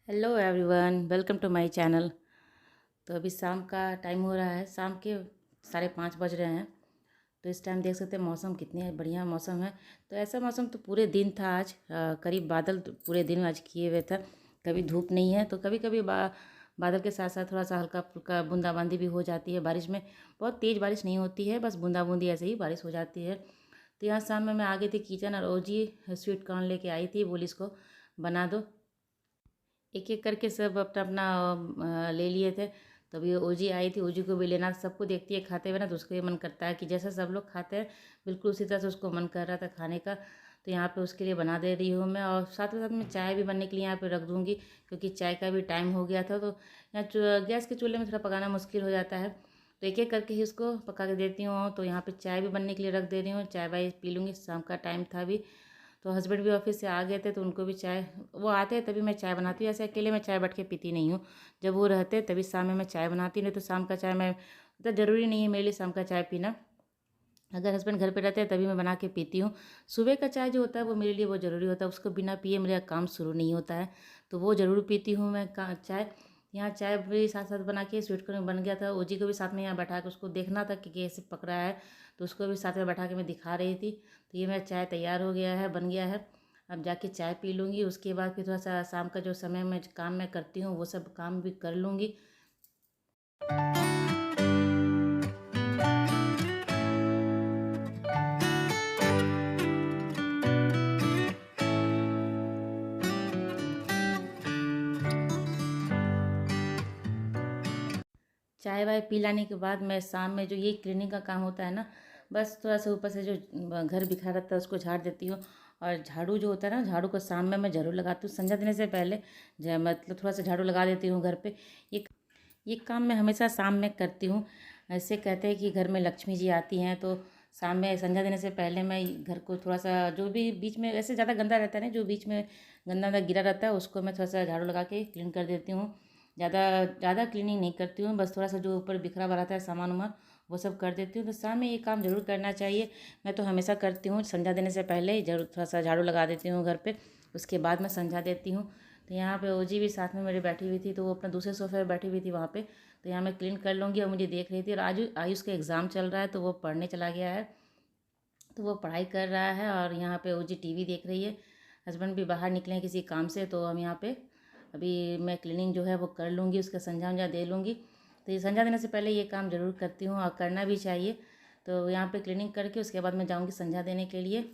Hello everyone, welcome to my channel. तो अभी शाम का टाइम हो रहा है, शाम के 5:30 बज रहे हैं। तो इस टाइम देख सकते हैं मौसम कितनी बढ़िया मौसम है। तो ऐसा मौसम तो पूरे दिन था आज, करीब बादल तो पूरे दिन आज किए हुए था। कभी धूप नहीं है तो कभी कभी बादल के साथ साथ थोड़ा सा हल्का फुल्का बूंदाबांदी भी हो जाती है बारिश में। बहुत तेज़ बारिश नहीं होती है, बस बूंदाबूंदी ऐसे ही बारिश हो जाती है। तो यहाँ शाम में मैं आ गई थी किचन और ओजी स्वीट कॉर्न लेके आई थी, बोली इसको बना दो। एक एक करके सब अपना अपना ले लिए थे। तभी ओजी आई थी, ओजी को भी लेना। सबको देखती है खाते हुए ना, तो उसको ये मन करता है कि जैसा सब लोग खाते हैं बिल्कुल उसी तरह से उसको मन कर रहा था खाने का। तो यहाँ पे उसके लिए बना दे रही हूँ मैं, और साथ ही साथ में चाय भी बनने के लिए यहाँ पे रख दूँगी, क्योंकि चाय का भी टाइम हो गया था। तो यहाँ गैस के चूल्हे में थोड़ा पकाना मुश्किल हो जाता है, तो एक एक करके ही उसको पका के देती हूँ। तो यहाँ पे चाय भी बनने के लिए रख दे रही हूँ, चाय वाय पी लूँगी। शाम का टाइम था अभी, तो हस्बैंड भी ऑफिस से आ गए थे तो उनको भी चाय, वो आते हैं तभी मैं चाय बनाती हूँ। ऐसे अकेले मैं चाय बैठ के पीती नहीं हूँ, जब वो रहते हैं तभी शाम में मैं चाय बनाती हूँ। नहीं तो शाम का चाय मैं, मतलब ज़रूरी नहीं है मेरे लिए शाम का चाय पीना। अगर हस्बैंड घर पे रहते हैं तभी मैं बना के पीती हूँ। सुबह का चाय जो होता है वो मेरे लिए वो ज़रूरी होता है, उसको बिना पिए मेरा काम शुरू नहीं होता है। तो वो ज़रूर पीती हूँ मैं चाय। यहाँ चाय भी साथ साथ बना के स्वीट कॉर्न बन गया था। ओजी को भी साथ में यहाँ बैठा के उसको देखना था कि कैसे पक रहा है, तो उसको भी साथ में बैठा के मैं दिखा रही थी। तो ये मेरा चाय तैयार हो गया है, बन गया है। अब जाके चाय पी लूँगी, उसके बाद फिर थोड़ा सा शाम का जो समय में काम मैं करती हूँ वो सब काम भी कर लूँगी। चाय वाय पी लाने के बाद मैं शाम में जो ये क्लीनिंग का काम होता है ना, बस थोड़ा सा ऊपर से जो घर बिखरा रहता है उसको झाड़ देती हूँ। और झाड़ू जो होता है ना, झाड़ू को शाम में मैं ज़रूर लगाती हूँ, संध्या देने से पहले। मतलब थोड़ा सा झाड़ू लगा देती हूँ घर पे। ये ये काम मैं हमेशा शाम में करती हूँ। ऐसे कहते हैं कि घर में लक्ष्मी जी आती हैं, तो शाम में संध्या देने से पहले मैं घर को थोड़ा सा जो भी बीच में ऐसे ज़्यादा गंदा रहता है ना, जो बीच में गंदा गंदा गिरा रहता है उसको मैं थोड़ा सा झाड़ू लगा के क्लीन कर देती हूँ। ज़्यादा ज़्यादा क्लीनिंग नहीं करती हूँ, बस थोड़ा सा जो ऊपर बिखरा हुआ रहता है सामान वामान वो सब कर देती हूँ। तो शाम में ये काम ज़रूर करना चाहिए। मैं तो हमेशा करती हूँ, संध्या देने से पहले ही ज़रूर थोड़ा सा झाड़ू लगा देती हूँ घर पे, उसके बाद मैं संध्या देती हूँ। तो यहाँ पे ओजी भी साथ में मेरे बैठी हुई थी, तो वो अपना दूसरे सोफे पर बैठी हुई थी वहाँ पे। तो यहाँ मैं क्लीन कर लूँगी, और मुझे देख रही थी। और आज आयुष का एग्ज़ाम चल रहा है तो वो पढ़ने चला गया है, तो वो पढ़ाई कर रहा है। और यहाँ पे ओजी टीवी देख रही है। हस्बैंड भी बाहर निकले हैं किसी काम से, तो हम यहाँ पे अभी मैं क्लीनिंग जो है वो कर लूँगी, उसका संझा उंझा दे लूँगी। तो ये संझा देने से पहले ये काम ज़रूर करती हूँ, और करना भी चाहिए। तो यहाँ पे क्लीनिंग करके उसके बाद मैं जाऊँगी संझा देने के लिए।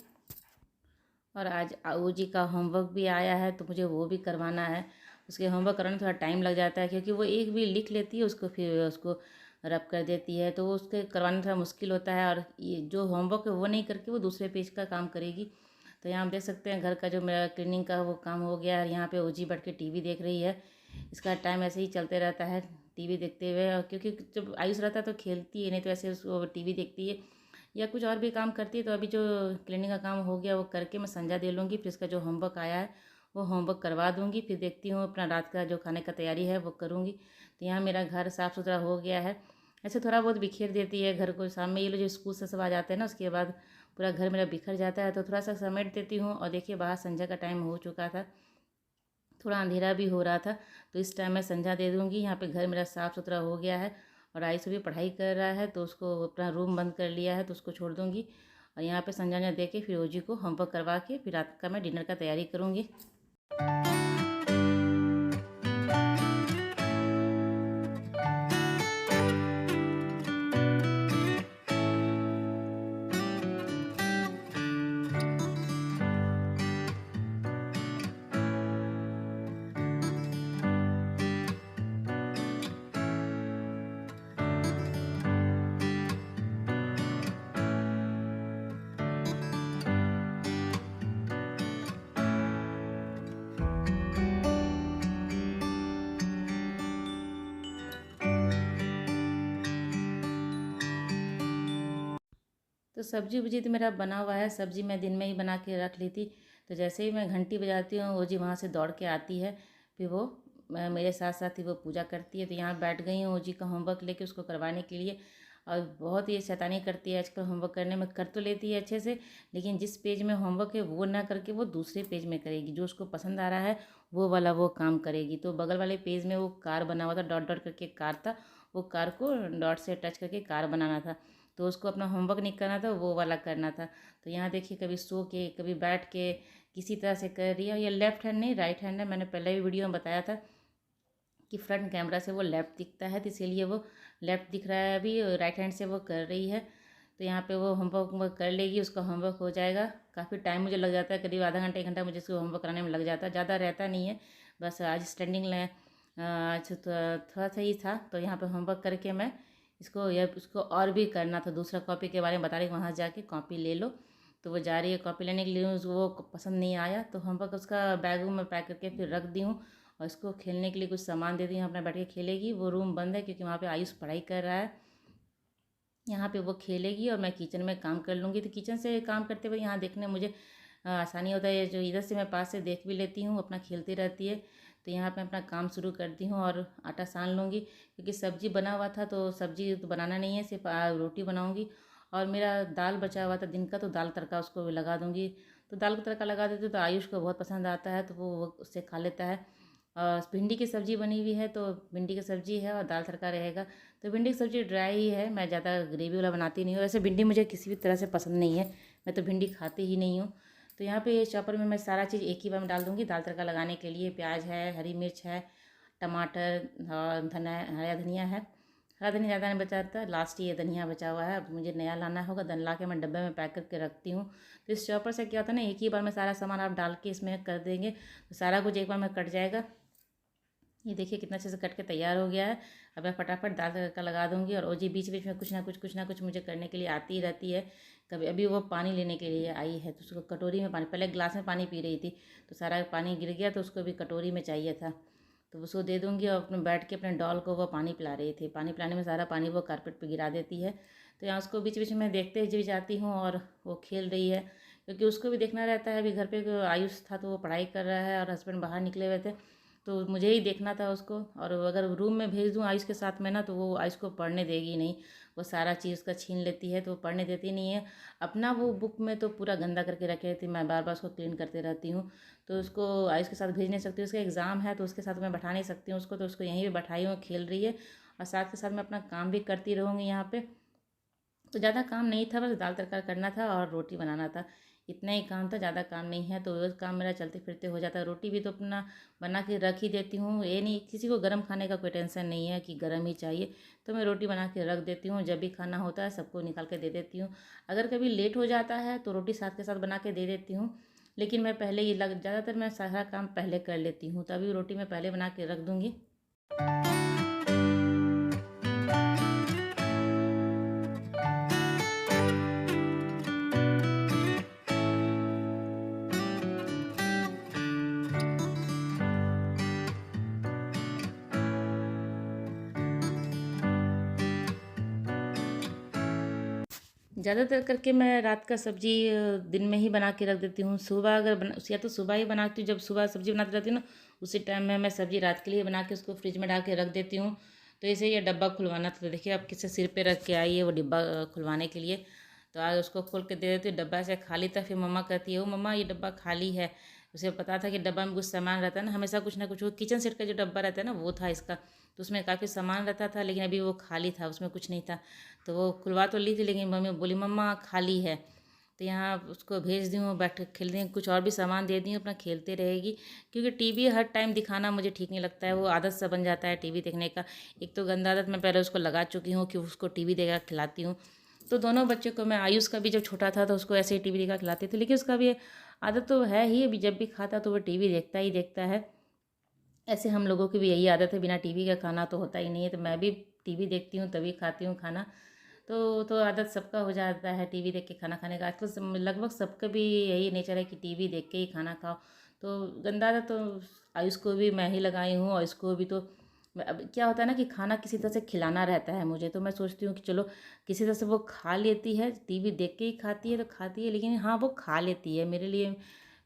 और आज ओजी का होमवर्क भी आया है, तो मुझे वो भी करवाना है। उसके होमवर्क कराने में थोड़ा टाइम लग जाता है, क्योंकि वो एक भी लिख लेती है, उसको फिर उसको रब कर देती है, तो वो उसके करवाने में थोड़ा मुश्किल होता है। और ये जो होमवर्क है वो नहीं करके वो दूसरे पेज का काम करेगी। तो यहाँ आप देख सकते हैं घर का जो मेरा क्लीनिंग का वो काम हो गया है। यहाँ पे ओजी बैठ के टीवी देख रही है। इसका टाइम ऐसे ही चलते रहता है टीवी देखते हुए, और क्योंकि जब आयुष रहता है तो खेलती है, नहीं तो ऐसे उसको टीवी देखती है या कुछ और भी काम करती है। तो अभी जो क्लीनिंग का काम हो गया वो करके मैं संजा दे लूँगी, फिर इसका जो होमवर्क आया है वो होमवर्क करवा दूँगी। फिर देखती हूँ अपना रात का जो खाने का तैयारी है वो करूँगी। तो यहाँ मेरा घर साफ़ सुथरा हो गया है। ऐसे थोड़ा बहुत बिखेर देती है घर को, शाम में ये लोग जो स्कूल से सब आ जाते हैं ना, उसके बाद पूरा घर मेरा बिखर जाता है, तो थोड़ा सा समेट देती हूँ। और देखिए बाहर संध्या का टाइम हो चुका था, थोड़ा अंधेरा भी हो रहा था, तो इस टाइम मैं संध्या दे दूँगी। यहाँ पे घर मेरा साफ़ सुथरा हो गया है। और आयुष भी पढ़ाई कर रहा है, तो उसको अपना रूम बंद कर लिया है, तो उसको छोड़ दूँगी। और यहाँ पे संध्या दे के फिर ओजी को होमवर्क करवा के फिर रात का मैं डिनर का तैयारी करूँगी। तो सब्जी वब्जी तो मेरा बना हुआ है, सब्जी मैं दिन में ही बना के रख ली थी। तो जैसे ही मैं घंटी बजाती हूँ ओजी वहाँ से दौड़ के आती है, फिर वो मेरे साथ साथ ही वो पूजा करती है। तो यहाँ बैठ गई हूँ ओजी का होमवर्क लेके उसको करवाने के लिए। और बहुत ये शैतानी करती है आजकल होमवर्क करने में। कर तो लेती है अच्छे से, लेकिन जिस पेज में होमवर्क है वो ना करके वो दूसरे पेज में करेगी, जो उसको पसंद आ रहा है वो वाला वो काम करेगी। तो बगल वाले पेज में वो कार बना हुआ था, डॉट डॉट करके कार था, वो कार को डॉट से टच करके कार बनाना था। तो उसको अपना होमवर्क नहीं करना था, वो वाला करना था। तो यहाँ देखिए कभी सो के कभी बैठ के किसी तरह से कर रही है। ये लेफ्ट हैंड नहीं राइट हैंड है, मैंने पहले भी वीडियो में बताया था कि फ्रंट कैमरा से वो लेफ़्ट दिखता है, तो इसीलिए वो लेफ़्ट दिख रहा है। अभी राइट हैंड से वो कर रही है। तो यहाँ पे वो होमवर्क कर लेगी, उसका होमवर्क हो जाएगा। काफ़ी टाइम मुझे लग जाता है, करीब आधा घंटा 1 घंटा मुझे इसको होमवर्क कराने में लग जाता है, ज़्यादा रहता नहीं है। बस आज स्टैंडिंग ले अच्छा तो थोड़ा सा ही था, तो यहाँ पे होमवर्क करके मैं इसको या उसको और भी करना था, दूसरा कॉपी के बारे में बता रही, वहाँ जाके कॉपी ले लो। तो वो जा रही है कॉपी लेने के लिए, उसको वो पसंद नहीं आया तो होमवर्क उसका बैग में पैक करके फिर रख दी हूँ। और इसको खेलने के लिए कुछ सामान दे दी हूँ, अपना बैठ के खेलेगी। वो रूम बंद है क्योंकि वहाँ पे आयुष पढ़ाई कर रहा है। यहाँ पे वो खेलेगी और मैं किचन में काम कर लूँगी। तो किचन से काम करते हुए यहाँ देखने मुझे आसानी होता है, जो इधर से मैं पास से देख भी लेती हूँ, अपना खेलती रहती है। तो यहाँ पे अपना काम शुरू करती हूँ और आटा सान लूँगी, क्योंकि सब्जी बना हुआ था तो सब्जी तो बनाना नहीं है, सिर्फ रोटी बनाऊँगी। और मेरा दाल बचा हुआ था दिन का, तो दाल तड़का उसको भी लगा दूँगी। तो दाल का तड़का लगा देती हूँ तो आयुष को बहुत पसंद आता है, तो वो उससे खा लेता है। और भिंडी की सब्ज़ी बनी हुई है, तो भिंडी की सब्ज़ी है और दाल तड़का रहेगा। तो भिंडी की सब्ज़ी ड्राई ही है, मैं ज़्यादा ग्रेवी वाला बनाती नहीं हूँ। वैसे भिंडी मुझे किसी भी तरह से पसंद नहीं है, मैं तो भिंडी खाती ही नहीं हूँ। तो यहाँ पे चॉपर में मैं सारा चीज़ एक ही बार में डाल दूँगी। दाल तड़का लगाने के लिए प्याज है, हरी मिर्च है, टमाटर और हरा धनिया है। हरा धनिया ज़्यादा नहीं बचा था, लास्ट ये धनिया बचा हुआ है, अब मुझे नया लाना होगा। धन ला के मैं डब्बे में पैक करके रखती हूँ। तो इस चॉपर से क्या होता है ना, एक ही बार में सारा सामान आप डाल के इसमें कर देंगे तो सारा कुछ एक बार में कट जाएगा। ये देखिए कितना अच्छे से कट के तैयार हो गया है। अब मैं फटाफट दाल तड़का लगा दूंगी। और वो जी बीच बीच में कुछ ना कुछ मुझे करने के लिए आती ही रहती है। कभी अभी वो पानी लेने के लिए आई है, तो उसको कटोरी में पानी, पहले ग्लास में पानी पी रही थी तो सारा पानी गिर गया, तो उसको भी कटोरी में चाहिए था, तो उसको दे दूँगी। और अपने बैठ के अपने डॉल को वो पानी पिला रही थी, पानी पिलाने में सारा पानी वो कारपेट पर गिरा देती है। तो यहाँ उसको बीच बीच में देखते हुए जाती हूँ और वो खेल रही है, क्योंकि उसको भी देखना रहता है। अभी घर पे आयुष था तो वो पढ़ाई कर रहा है और हस्बैंड बाहर निकले हुए थे, तो मुझे ही देखना था उसको। और अगर रूम में भेज दूँ आयुष के साथ में ना, तो वो आयुष को पढ़ने देगी नहीं, वो सारा चीज़ उसका छीन लेती है, तो वो पढ़ने देती नहीं है। अपना वो बुक में तो पूरा गंदा करके रखे रहती, मैं बार बार उसको क्लीन करते रहती हूँ। तो उसको आयुष के साथ भेज नहीं सकती, उसका एग्ज़ाम है तो उसके साथ मैं बैठा नहीं सकती हूँ उसको, तो उसको यहीं पर बैठाई हूँ, खेल रही है। और साथ के साथ मैं अपना काम भी करती रहूँगी यहाँ पर। तो ज़्यादा काम नहीं था, बस दाल तड़का करना था और रोटी बनाना था, इतना ही काम था, ज़्यादा काम नहीं है। तो रोज़ काम मेरा चलते फिरते हो जाता है। रोटी भी तो अपना बना के रख ही देती हूँ, ये नहीं किसी को गर्म खाने का कोई टेंशन नहीं है कि गर्म ही चाहिए, तो मैं रोटी बना के रख देती हूँ। जब भी खाना होता है सबको निकाल के दे देती हूँ। अगर कभी लेट हो जाता है तो रोटी साथ के साथ बना के दे देती हूँ, लेकिन मैं पहले ही ज़्यादातर मैं सारा काम पहले कर लेती हूँ, तभी रोटी मैं पहले बना के रख दूँगी। ज़्यादातर करके मैं रात का सब्ज़ी दिन में ही बना के रख देती हूँ। सुबह अगर या तो सुबह ही बनाती हूँ, जब सुबह सब्ज़ी बनाती रहती हूँ ना, उसी टाइम में मैं सब्ज़ी रात के लिए बना के उसको फ्रिज में डाल के रख देती हूँ। तो ऐसे ये डब्बा खुलवाना था, तो देखिए अब किसी सिर पे रख के आई है वो डिब्बा खुलवाने के लिए। तो आज उसको खोल के दे देती हूँ, डब्बा ऐसे खाली था। फिर मम्मा कहती है, ओ मम्मा ये डब्बा खाली है। उसे पता था कि डब्बा में कुछ सामान रहता है ना, हमेशा कुछ ना कुछ। वो किचन सेट का जो डब्बा रहता है ना, वो था इसका, तो उसमें काफ़ी सामान रहता था, लेकिन अभी वो खाली था, उसमें कुछ नहीं था। तो वो खुलवा तो ली थी, लेकिन मम्मी बोली मम्मा खाली है। तो यहाँ उसको भेज दी हूँ, बैठ खेल दी, कुछ और भी सामान दे दी हूँ, अपना खेलते रहेगी। क्योंकि टीवी हर टाइम दिखाना मुझे ठीक नहीं लगता है, वो आदत सा बन जाता है टीवी देखने का। एक तो गंदा आदत मैं पहले उसको लगा चुकी हूँ कि उसको टीवी देखा खिलाती हूँ। तो दोनों बच्चों को मैं, आयुष का भी जब छोटा था तो उसको ऐसे ही टीवी देखा खिलाती थी, लेकिन उसका भी आदत तो है ही, अभी जब भी खाता तो वो टीवी देखता ही देखता है। ऐसे हम लोगों की भी यही आदत है, बिना टीवी का खाना तो होता ही नहीं है। तो मैं भी टीवी देखती हूँ तभी खाती हूँ खाना। तो आदत सबका हो जाता है टीवी देख के खाना खाने का। आजकल लगभग सबका भी यही नेचर है कि टीवी देख के ही खाना खाओ। तो गंदा आदत तो आयुष को भी मैं ही लगाई हूँ, और इसको भी। तो अब क्या होता है ना कि खाना किसी तरह से खिलाना रहता है मुझे, तो मैं सोचती हूँ कि चलो किसी तरह से वो खा लेती है, टीवी देख के ही खाती है तो खाती है, लेकिन हाँ वो खा लेती है। मेरे लिए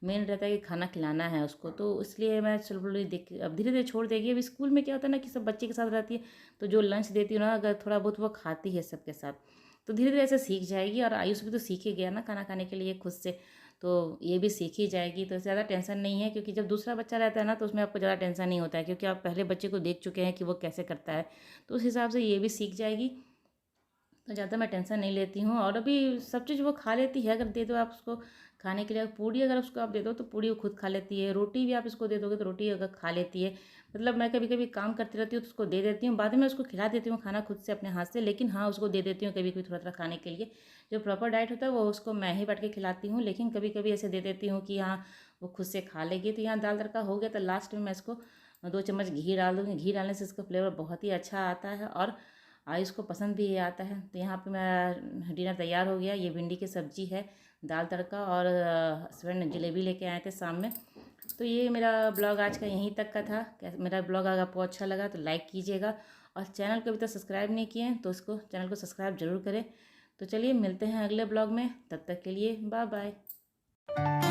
मेन रहता है कि खाना खिलाना है उसको, तो इसलिए मैं चलो बोली देख अब धीरे धीरे छोड़ देगी। अब स्कूल में क्या होता है ना कि सब बच्चे के साथ रहती है, तो जो लंच देती हूँ ना अगर थोड़ा बहुत वो खाती है सबके साथ, तो धीरे धीरे ऐसे सीख जाएगी। और आयुष भी तो सीख ही गया ना खाना खाने के लिए खुद से, तो ये भी सीख ही जाएगी। तो ज़्यादा टेंशन नहीं है, क्योंकि जब दूसरा बच्चा रहता है ना तो उसमें आपको ज़्यादा टेंशन नहीं होता है, क्योंकि आप पहले बच्चे को देख चुके हैं कि वो कैसे करता है, तो उस हिसाब से ये भी सीख जाएगी। तो ज़्यादा मैं टेंशन नहीं लेती हूँ। और अभी सब चीज़ वो खा लेती है, अगर दे दो आप उसको खाने के लिए। पूड़ी अगर उसको आप दे दो तो पूड़ी वो खुद खा लेती है, रोटी भी आप इसको दे दोगे तो रोटी अगर खा लेती है। मतलब मैं कभी कभी काम करती रहती हूँ तो उसको दे देती हूँ, बाद में उसको खिला देती हूँ खाना खुद से अपने हाथ से, लेकिन हाँ उसको दे देती हूँ कभी कभी थोड़ा थोड़ा खाने के लिए। जो प्रॉपर डाइट होता है वो उसको मैं ही बांट के खिलाती हूँ, लेकिन कभी कभी ऐसे दे देती हूँ कि हाँ वो खुद से खा लेगी। तो यहाँ दाल तड़का हो गया, तो लास्ट में मैं इसको 2 चम्मच घी डाल दूँगी। घी डालने से इसका फ्लेवर बहुत ही अच्छा आता है और आयुष को पसंद भी ये आता है। तो यहाँ पे मेरा डिनर तैयार हो गया। ये भिंडी की सब्जी है, दाल तड़का, और हस्बैंड जलेबी लेके आए थे शाम में। तो ये मेरा ब्लॉग आज का यहीं तक का था। मेरा ब्लॉग अगर आपको अच्छा लगा तो लाइक कीजिएगा, और चैनल को अभी तक सब्सक्राइब नहीं किए हैं तो उसको चैनल को सब्सक्राइब जरूर करें। तो चलिए मिलते हैं अगले ब्लॉग में, तब तक के लिए बाय बाय।